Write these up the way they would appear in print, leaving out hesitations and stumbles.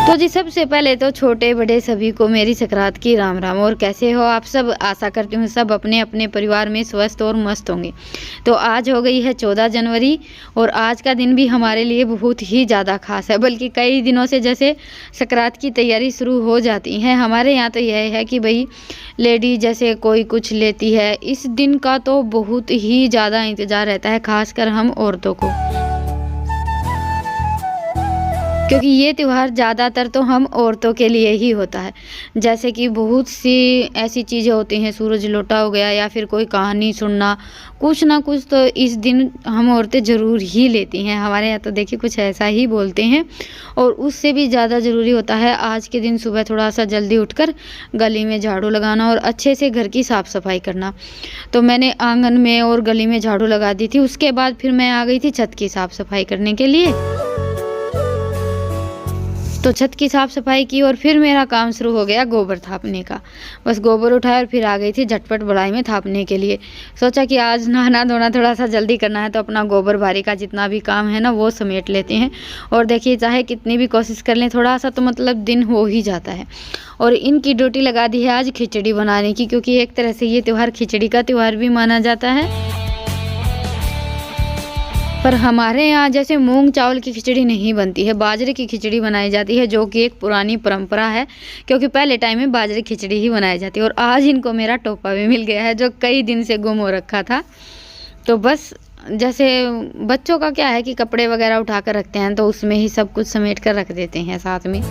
तो जी सबसे पहले तो छोटे बड़े सभी को मेरी संक्रांत की राम राम। और कैसे हो आप सब? आशा करती हूँ सब अपने अपने परिवार में स्वस्थ और मस्त होंगे। तो आज हो गई है 14 जनवरी और आज का दिन भी हमारे लिए बहुत ही ज़्यादा खास है, बल्कि कई दिनों से जैसे संक्रांत की तैयारी शुरू हो जाती है। हमारे यहाँ तो यह है कि भाई लेडी जैसे कोई कुछ लेती है, इस दिन का तो बहुत ही ज़्यादा इंतज़ार रहता है, खासकर हम औरतों को, क्योंकि ये त्यौहार ज़्यादातर तो हम औरतों के लिए ही होता है। जैसे कि बहुत सी ऐसी चीज़ें होती हैं, सूरज लोटा हो गया या फिर कोई कहानी सुनना, कुछ ना कुछ तो इस दिन हम औरतें ज़रूर ही लेती हैं। हमारे यहाँ तो देखिए कुछ ऐसा ही बोलते हैं। और उससे भी ज़्यादा ज़रूरी होता है आज के दिन सुबह थोड़ा सा जल्दी उठकर गली में झाड़ू लगाना और अच्छे से घर की साफ़ सफाई करना। तो मैंने आंगन में और गली में झाड़ू लगा दी थी। उसके बाद फिर मैं आ गई थी छत की साफ़ सफाई करने के लिए। तो छत की साफ़ सफाई की और फिर मेरा काम शुरू हो गया गोबर थापने का। बस गोबर उठाया और फिर आ गई थी झटपट बढ़ाई में थापने के लिए। सोचा कि आज नहाना धोना थोड़ा सा जल्दी करना है, तो अपना गोबर बारी का जितना भी काम है ना वो समेट लेते हैं। और देखिए चाहे कितनी भी कोशिश कर लें थोड़ा सा तो मतलब दिन हो ही जाता है। और इनकी ड्यूटी लगा दी है आज खिचड़ी बनाने की, क्योंकि एक तरह से ये त्यौहार खिचड़ी का त्यौहार भी माना जाता है। पर हमारे यहाँ जैसे मूंग चावल की खिचड़ी नहीं बनती है, बाजरे की खिचड़ी बनाई जाती है, जो कि एक पुरानी परंपरा है, क्योंकि पहले टाइम में बाजरे की खिचड़ी ही बनाई जाती है। और आज इनको मेरा टोपा भी मिल गया है जो कई दिन से गुम हो रखा था। तो बस जैसे बच्चों का क्या है कि कपड़े वगैरह उठा कर रखते हैं, तो उसमें ही सब कुछ समेट कर रख देते हैं साथ में।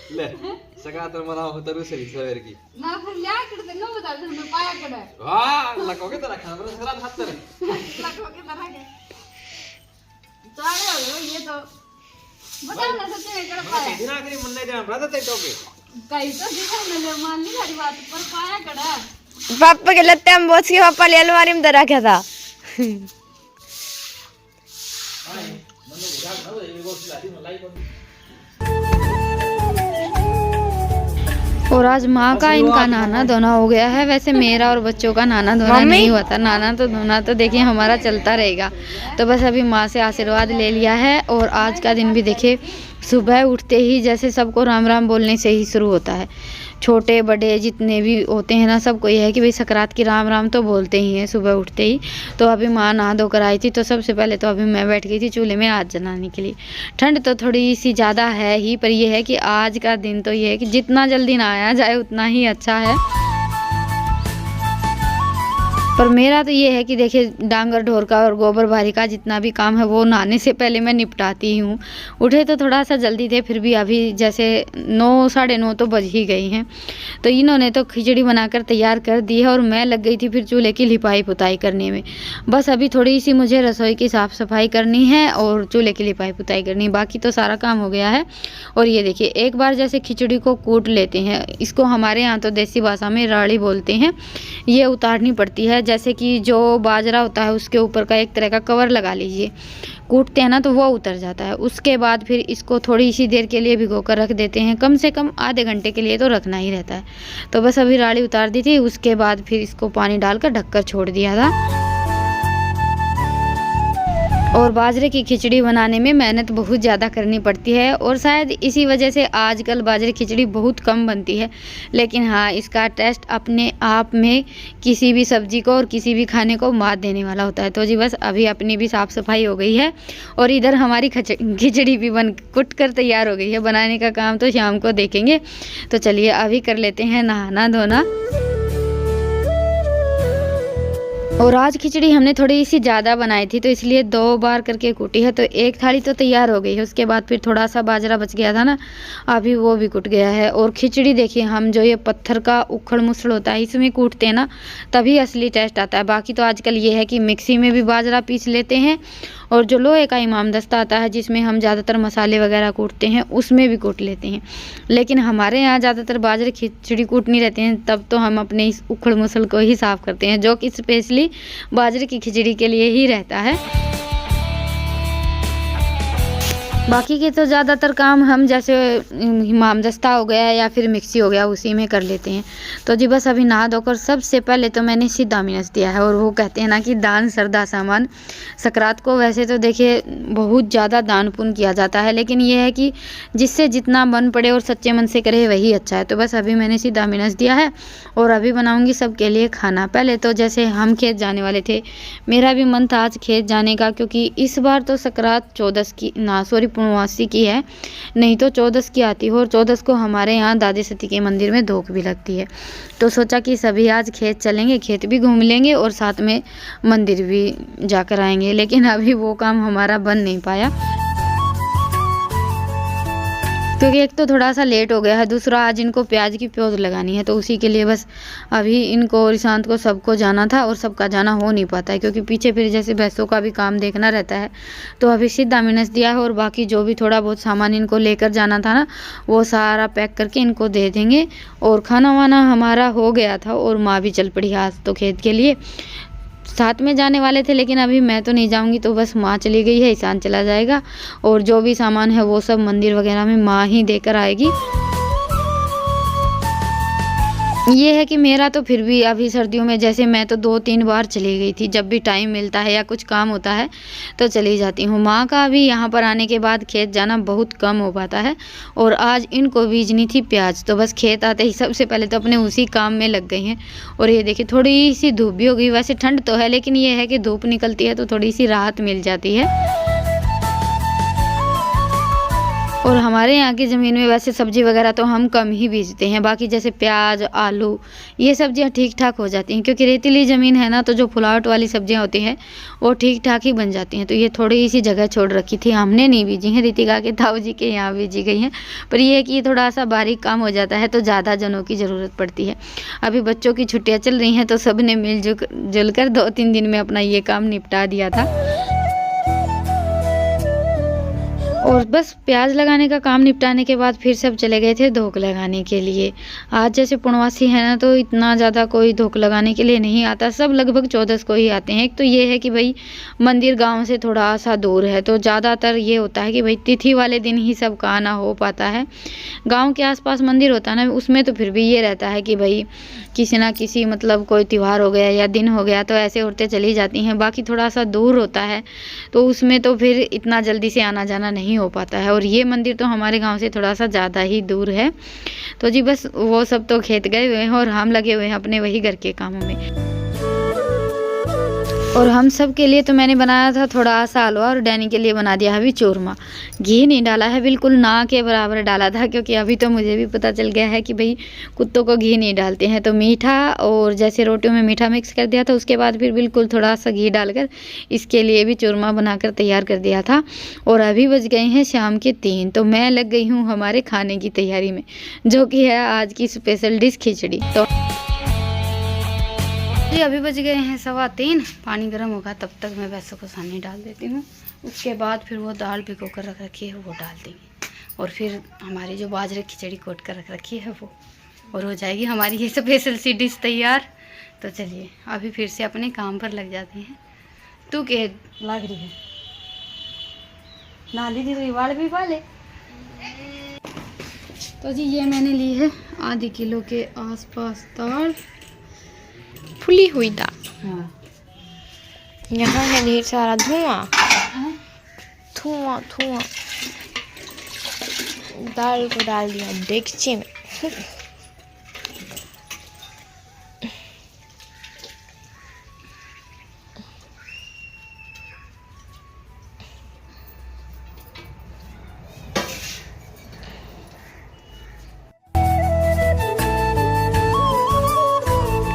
ले सगळा तर मला होता रुसरी सवेर की ना फिर लिया करते नो बता दे मैं पाया कड़ा हां लकोगे तर खाना बरं सगळा हात तर लकोगे तरह के चाले हो ये तो बता ना सच्चे में कड़ा पाया दिन आखरी मन नाही देणार राहत ते टोके काही तो दिखा न मान ली सारी बात पर पाया कड़ा पापा के लगते हम बोझ के पापा ले अलमारी में धरा क्या था। और आज माँ का इनका नहाना धोना हो गया है। वैसे मेरा और बच्चों का नहाना धोना नहीं होता, नहाना तो धोना तो देखिए हमारा चलता रहेगा। तो बस अभी माँ से आशीर्वाद ले लिया है। और आज का दिन भी देखिए सुबह उठते ही जैसे सबको राम राम बोलने से ही शुरू होता है। छोटे बड़े जितने भी होते हैं ना, सबको ये है कि भाई संक्रांत की राम राम तो बोलते ही हैं सुबह उठते ही। तो अभी माँ नहा धोकर आई थी, तो सबसे पहले तो अभी मैं बैठ गई थी चूल्हे में आग जलाने के लिए। ठंड तो थोड़ी सी ज़्यादा है ही, पर यह है कि आज का दिन तो ये है कि जितना जल्दी नहाया जाए उतना ही अच्छा है। पर मेरा तो ये है कि देखिए डांगर ढोर का और गोबर भारी का जितना भी काम है वो नहाने से पहले मैं निपटाती ही हूँ। उठे तो थोड़ा सा जल्दी थे, फिर भी अभी जैसे 9 साढ़े 9 तो बज ही गई हैं। तो इन्होंने तो खिचड़ी बनाकर तैयार कर दी है और मैं लग गई थी फिर चूल्हे की लिपाई पुताई करने में। बस अभी थोड़ी सी मुझे रसोई की साफ़ सफाई करनी है और चूल्हे की लिपाई पुताई करनी है, बाकी तो सारा काम हो गया है। और ये देखिए एक बार जैसे खिचड़ी को कूट लेते हैं, इसको हमारे यहाँ तो देसी भाषा में राड़ी बोलते हैं, ये उतारनी पड़ती है। जैसे कि जो बाजरा होता है उसके ऊपर का एक तरह का कवर लगा लीजिए, कूटते हैं ना तो वो उतर जाता है। उसके बाद फिर इसको थोड़ी सी देर के लिए भिगो कर रख देते हैं, कम से कम आधे घंटे के लिए तो रखना ही रहता है। तो बस अभी राड़ी उतार दी थी, उसके बाद फिर इसको पानी डालकर ढककर छोड़ दिया था। और बाजरे की खिचड़ी बनाने में मेहनत बहुत ज़्यादा करनी पड़ती है और शायद इसी वजह से आजकल बाजरे की खिचड़ी बहुत कम बनती है। लेकिन हाँ, इसका टेस्ट अपने आप में किसी भी सब्जी को और किसी भी खाने को मात देने वाला होता है। तो जी बस अभी अपनी भी साफ़ सफाई हो गई है और इधर हमारी खिचड़ी भी बन कुट कर तैयार हो गई है। बनाने का काम तो शाम को देखेंगे। तो चलिए अभी कर लेते हैं नहाना धोना। और आज खिचड़ी हमने थोड़ी सी ज़्यादा बनाई थी, तो इसलिए 2 बार करके कूटी है। तो एक थाली तो तैयार हो गई है, उसके बाद फिर थोड़ा सा बाजरा बच गया था ना, अभी वो भी कुट गया है। और खिचड़ी देखिए हम जो ये पत्थर का उखड़ मुसड़ होता है इसमें कूटते हैं ना, तभी असली टेस्ट आता है। बाकी तो आजकल ये है कि मिक्सी में भी बाजरा पीस लेते हैं और जो लोहे का इमाम दस्ता आता है जिसमें हम ज़्यादातर मसाले वगैरह कूटते हैं उसमें भी कूट लेते हैं। लेकिन हमारे यहाँ ज़्यादातर बाजरे खिचड़ी कूटनी रहती हैं, तब तो हम अपने इस उखड़ मुसल को ही साफ़ करते हैं, जो कि स्पेशली बाजरे की खिचड़ी के लिए ही रहता है। बाकी के तो ज़्यादातर काम हम जैसे हिमामदस्ता हो गया या फिर मिक्सी हो गया उसी में कर लेते हैं। तो जी बस अभी नहा धोकर सबसे पहले तो मैंने सीधा मिनस दिया है। और वो कहते हैं ना कि दान सरदा सामान। सकरात को वैसे तो देखिए बहुत ज़्यादा दान पुण्य किया जाता है, लेकिन ये है कि जिससे जितना मन पड़े और सच्चे मन से करे वही अच्छा है। तो बस अभी मैंने सीधा मिनस दिया है और अभी बनाऊँगी सबके लिए खाना। पहले तो जैसे हम खेत जाने वाले थे, मेरा भी मन था आज खेत जाने का, क्योंकि इस बार तो सकरात 14 की पूर्णवासी की है, नहीं तो 14 की आती हो। और 14 को हमारे यहाँ दादी सती के मंदिर में धोक भी लगती है। तो सोचा कि सभी आज खेत चलेंगे, खेत भी घूम लेंगे और साथ में मंदिर भी जाकर आएंगे। लेकिन अभी वो काम हमारा बन नहीं पाया, क्योंकि एक तो थोड़ा सा लेट हो गया है, दूसरा आज इनको प्याज की प्योज लगानी है। तो उसी के लिए बस अभी इनको और ईशांत को सबको जाना था और सबका जाना हो नहीं पाता है, क्योंकि पीछे फिर जैसे भैंसों का भी काम देखना रहता है। तो अभी सीधा मिनस दिया है और बाकी जो भी थोड़ा बहुत सामान इनको लेकर जाना था ना, वो सारा पैक करके इनको दे देंगे। और खाना वाना हमारा हो गया था और माँ भी चल पड़ी आज तो खेत के लिए। साथ में जाने वाले थे, लेकिन अभी मैं तो नहीं जाऊंगी, तो बस माँ चली गई है, ईशान चला जाएगा और जो भी सामान है वो सब मंदिर वगैरह में माँ ही देकर आएगी। ये है कि मेरा तो फिर भी अभी सर्दियों में जैसे मैं तो 2-3 बार चली गई थी, जब भी टाइम मिलता है या कुछ काम होता है तो चली जाती हूँ। माँ का भी यहाँ पर आने के बाद खेत जाना बहुत कम हो पाता है। और आज इनको बीजनी थी प्याज, तो बस खेत आते ही सबसे पहले तो अपने उसी काम में लग गई हैं। और ये देखिए थोड़ी सी धूप भी हो गई, वैसे ठंड तो है लेकिन ये है कि धूप निकलती है तो थोड़ी सी राहत मिल जाती है। और हमारे यहाँ की ज़मीन में वैसे सब्ज़ी वगैरह तो हम कम ही बीजते हैं, बाकी जैसे प्याज आलू ये सब्जियाँ ठीक ठाक हो जाती हैं, क्योंकि रेतीली ज़मीन है ना, तो जो फुलावट वाली सब्जियाँ होती हैं वो ठीक ठाक ही बन जाती हैं। तो ये थोड़ी सी जगह छोड़ रखी थी, हमने नहीं बीजी हैं, रितिका के ताऊ जी के यहाँ बीजी गई हैं। पर ये है कि ये थोड़ा सा बारीक काम हो जाता है तो ज़्यादा जनों की ज़रूरत पड़ती है। अभी बच्चों की छुट्टियाँ चल रही हैं तो सब ने मिलजुल कर 2-3 दिन में अपना ये काम निपटा दिया था। और बस प्याज लगाने का काम निपटाने के बाद फिर सब चले गए थे धोक लगाने के लिए। आज जैसे पूर्णवासी है ना, तो इतना ज़्यादा कोई धोक लगाने के लिए नहीं आता, सब लगभग 14 को ही आते हैं। एक तो ये है कि भाई मंदिर गांव से थोड़ा सा दूर है, तो ज़्यादातर ये होता है कि भाई तिथि वाले दिन ही सबका आना हो पाता है। गाँव के आसपास मंदिर होता है ना, उसमें तो फिर भी ये रहता है कि भाई किसी ना किसी मतलब कोई त्यौहार हो गया या दिन हो गया तो ऐसे औरतें चली जाती हैं। बाकी थोड़ा सा दूर होता है तो उसमें तो फिर इतना जल्दी से आना जाना नहीं हो पाता है। और ये मंदिर तो हमारे गांव से थोड़ा सा ज़्यादा ही दूर है। तो जी बस वो सब तो खेत गए हुए हैं और हम लगे हुए हैं अपने वही घर के कामों में। और हम सब के लिए तो मैंने बनाया था थोड़ा सा हलवा और डैनी के लिए बना दिया है अभी चूरमा। घी नहीं डाला है, बिल्कुल ना के बराबर डाला था, क्योंकि अभी तो मुझे भी पता चल गया है कि भाई कुत्तों को घी नहीं डालते हैं। तो मीठा और जैसे रोटियों में मीठा मिक्स कर दिया था, उसके बाद फिर बिल्कुल थोड़ा सा घी डालकर इसके लिए भी चूरमा बनाकर तैयार कर दिया था। और अभी बज गए हैं शाम के 3, तो मैं लग गई हूँ हमारे खाने की तैयारी में, जो कि है आज की स्पेशल डिश खिचड़ी। तो जी अभी बज गए हैं 2:15, पानी गर्म होगा तब तक मैं भैंसों को सानी डाल देती हूँ। उसके बाद फिर वो दाल भिगो कर रख रखी है वो डाल देंगे, और फिर हमारी जो बाजरे खिचड़ी कोट कर रख रखी है वो, और हो जाएगी हमारी ये स्पेशल सी डिश तैयार। तो चलिए अभी फिर से अपने काम पर लग जाते हैं। तू के लग रही है नाली दी तो वाल भी पाले। तो जी ये मैंने ली है आधे किलो के आसपास दाल, फुली हुई दाल। हाँ यहाँ है ढेर सारा धुआं धुआं धुआं। दाल को डाल दिया डेगची में।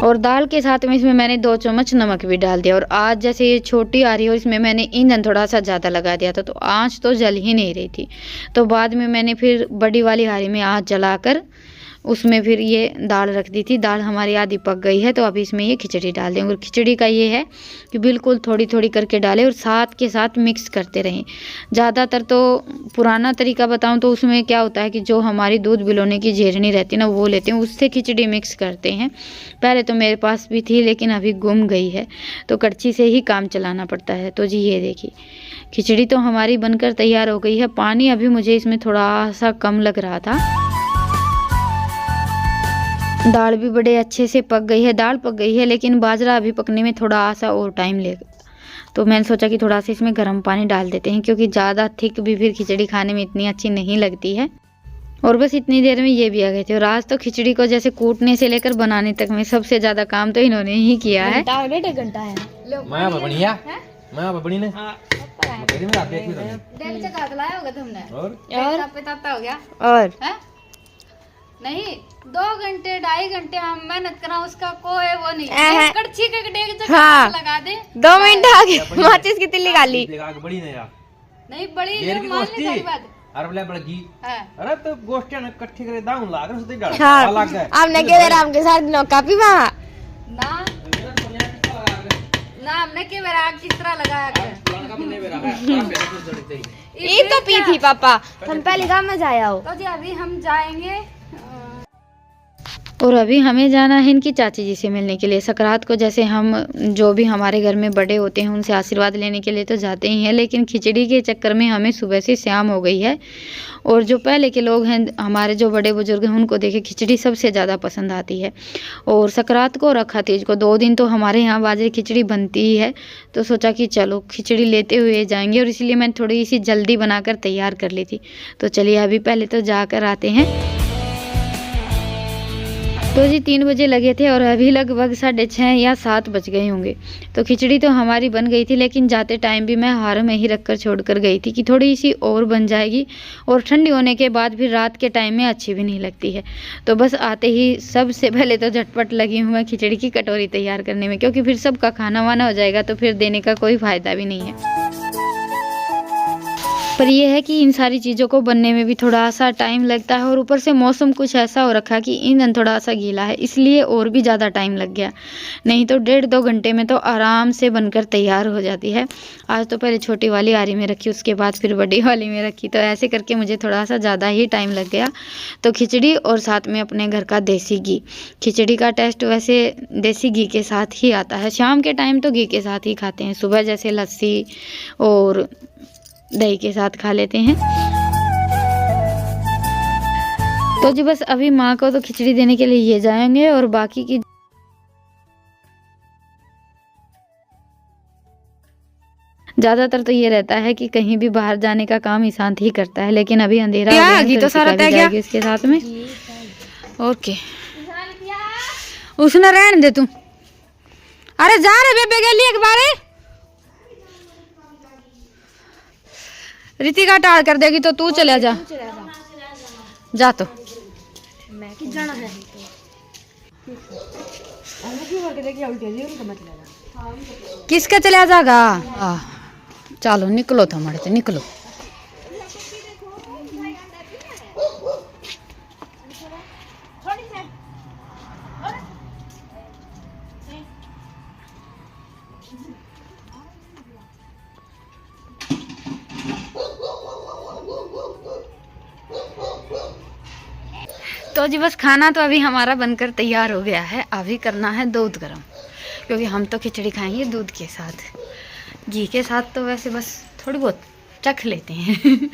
और दाल के साथ में इसमें मैंने 2 चम्मच नमक भी डाल दिया। और आज जैसे ये छोटी आ रही है और इसमें मैंने ईंधन थोड़ा सा ज़्यादा लगा दिया था, तो आँच तो जल ही नहीं रही थी। तो बाद में मैंने फिर बड़ी वाली हांडी में आँच जलाकर उसमें फिर ये दाल रख दी थी। दाल हमारी आधी पक गई है तो अभी इसमें ये खिचड़ी डाल देंगे। और खिचड़ी का ये है कि बिल्कुल थोड़ी थोड़ी करके डालें और साथ के साथ मिक्स करते रहें। ज़्यादातर तो पुराना तरीका बताऊं तो उसमें क्या होता है कि जो हमारी दूध बिलोने की झेरनी रहती है ना, वो लेते हैं, उससे खिचड़ी मिक्स करते हैं। पहले तो मेरे पास भी थी लेकिन अभी गुम गई है, तो कड़छी से ही काम चलाना पड़ता है। तो जी ये देखिए खिचड़ी तो हमारी बनकर तैयार हो गई है। पानी अभी मुझे इसमें थोड़ा सा कम लग रहा था। दाल भी बड़े अच्छे से पक गई है। दाल पक गई है लेकिन बाजरा अभी पकने में थोड़ा सा और टाइम लेगा। तो मैंने सोचा कि थोड़ा सा इसमें गर्म पानी डाल देते हैं, क्योंकि ज़्यादा थिक भी फिर खिचड़ी खाने में इतनी अच्छी नहीं लगती है। और बस इतनी देर में ये भी आ गए थे। और आज तो खिचड़ी को जैसे कूटने से लेकर बनाने तक में सबसे ज़्यादा काम तो इन्होंने ही किया है। घंटा है और नहीं 2 घंटे 2.5 घंटे हम मेहनत करा, उसका कोई वो नहीं। कड़छी के डेग हाँ, लगा दे 2 मिनट आगे माचिस की तिल्ली गाली बड़ी नहीं यार, नहीं बड़ी मान ली सारी बात। अरे बड़गी अरे तो गोष्ठियां इकट्ठी करे दाऊं लाग रहे उसते डाल हाँ, अलग है। आपने के राम के साथ नो कापी वहां ना ना हमने के बेरा किस तरह लगाया कर का ने बेरा है ये तो पी थी पापा। हम पहले गांव में जाया हो। तो जी अभी हम जाएंगे और अभी हमें जाना है इनकी चाची जी से मिलने के लिए। सकरात को जैसे हम जो भी हमारे घर में बड़े होते हैं उनसे आशीर्वाद लेने के लिए तो जाते ही हैं, लेकिन खिचड़ी के चक्कर में हमें सुबह से शाम हो गई है। और जो पहले के लोग हैं, हमारे जो बड़े बुजुर्ग हैं, उनको देखे खिचड़ी सबसे ज़्यादा पसंद आती है। और सकरात को रखा तीज को 2 दिन तो हमारे यहाँ बाजरे खिचड़ी बनती ही है। तो सोचा कि चलो खिचड़ी लेते हुए जाएंगे, और इसलिए मैंने थोड़ी सी जल्दी बनाकर तैयार कर ली थी। तो चलिए अभी पहले तो जाकर आते हैं। तो जी 3 बजे लगे थे और अभी लगभग 6:30 या 7 बज गए होंगे। तो खिचड़ी तो हमारी बन गई थी, लेकिन जाते टाइम भी मैं हार में ही रखकर छोड़कर गई थी कि थोड़ी सी और बन जाएगी, और ठंडी होने के बाद फिर रात के टाइम में अच्छी भी नहीं लगती है। तो बस आते ही सबसे पहले तो झटपट लगी हूँ मैं खिचड़ी की कटोरी तैयार करने में, क्योंकि फिर सबका खाना वाना हो जाएगा तो फिर देने का कोई फ़ायदा भी नहीं है। पर यह है कि इन सारी चीज़ों को बनने में भी थोड़ा सा टाइम लगता है, और ऊपर से मौसम कुछ ऐसा हो रखा कि ईंधन थोड़ा सा गीला है, इसलिए और भी ज़्यादा टाइम लग गया। नहीं तो 1.5-2 घंटे में तो आराम से बनकर तैयार हो जाती है। आज तो पहले छोटी वाली आरी में रखी, उसके बाद फिर बड़ी वाली में रखी, तो ऐसे करके मुझे थोड़ा सा ज़्यादा ही टाइम लग गया। तो खिचड़ी और साथ में अपने घर का देसी घी। खिचड़ी का टेस्ट वैसे देसी घी के साथ ही आता है। शाम के टाइम तो घी के साथ ही खाते हैं, सुबह जैसे लस्सी और दही के साथ खा लेते हैं। तो जी बस अभी माँ को तो खिचड़ी देने के लिए ये जाएंगे, और बाकी की ज़्यादातर तो ये रहता है कि कहीं भी बाहर जाने का काम ईशांत ही करता है, लेकिन अभी अंधेरा हो गया है तो सारा तय गया इसके साथ में। ओके उसने रहने दे तू। अरे जा रे बेबे के लिए एक बार रितिका टाल कर देगी तो तू चला जा। जा तो किसका चला जाएगा। चलो निकलो तो हमारे से निकलो। तो जी बस खाना तो अभी हमारा बनकर तैयार हो गया है। अभी करना है दूध गर्म, क्योंकि हम तो खिचड़ी खाएंगे दूध के साथ। घी के साथ तो वैसे बस थोड़ी बहुत चख लेते हैं।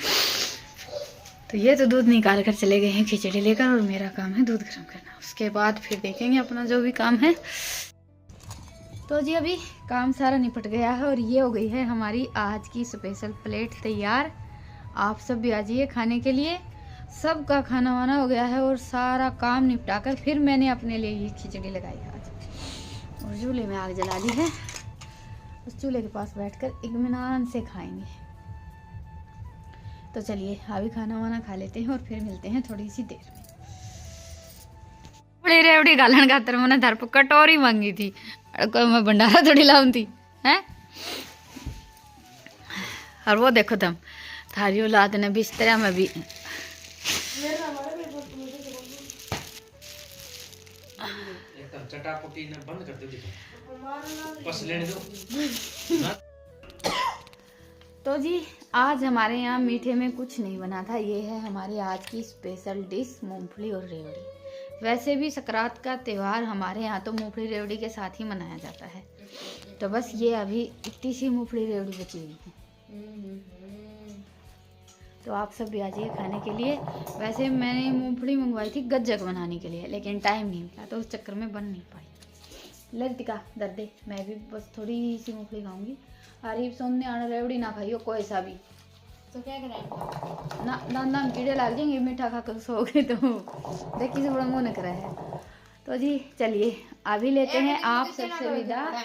तो ये तो दूध निकाल कर चले गए हैं खिचड़ी लेकर, और मेरा काम है दूध गर्म करना। उसके बाद फिर देखेंगे अपना जो भी काम है। तो जी अभी काम सारा निपट गया है, और ये हो गई है हमारी आज की स्पेशल प्लेट तैयार। आप सब भी आ जाइए खाने के लिए। सबका खाना वाना हो गया है, और सारा काम निपटा कर फिर मैंने अपने लिए ये खिचड़ी लगाई आज, और चूल्हे में आग जला ली है। उस चूल्हे के पास बैठकर इत्मीनान से खाएंगे। तो चलिए अभी खाना वाना खा लेते हैं और फिर मिलते हैं थोड़ी सी देर में। बड़ी रेवड़ी गालन खातर मैंने धर पर कटोरी मांगी थी, कोई मैं भंडारा थोड़ी लाऊं थी है। और वो देखो तुम थारी औलाद ने बिस्तरा में भी एकदम चटापुटी ने बंद कर दो बस लेने दो। तो जी आज हमारे यहाँ मीठे में कुछ नहीं बना था। ये है हमारी आज की स्पेशल डिश मूंगफली और रेवड़ी। वैसे भी संक्रांत का त्यौहार हमारे यहाँ तो मूंगफली रेवड़ी के साथ ही मनाया जाता है। तो बस ये अभी इतनी सी मूंगफली रेवड़ी बची हुई है, तो आप सब भी आ जाइए खाने के लिए। वैसे मैंने मूंगफली मंगवाई थी गज्जक बनाने के लिए, लेकिन टाइम नहीं मिला तो उस चक्कर में बन नहीं पाई। लतिका दर्दे मैं भी बस थोड़ी सी मूंगफली खाऊंगी। आरिफ सोने आना रेवड़ी ना खाइयो कोई सा भी, तो क्या करें ना दान कीड़े लग जाएंगे मीठा खा कर सोओगे तो। देखिए से बड़ा मुँह निक रहा है। तो जी चलिए अभी लेते हैं आप सबसे विदा,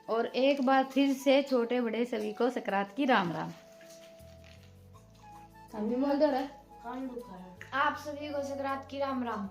और एक बार फिर से छोटे बड़े सभी को संक्रांत की राम राम। हम भी बोल दो रहे आप सभी को संक्रांत की राम राम।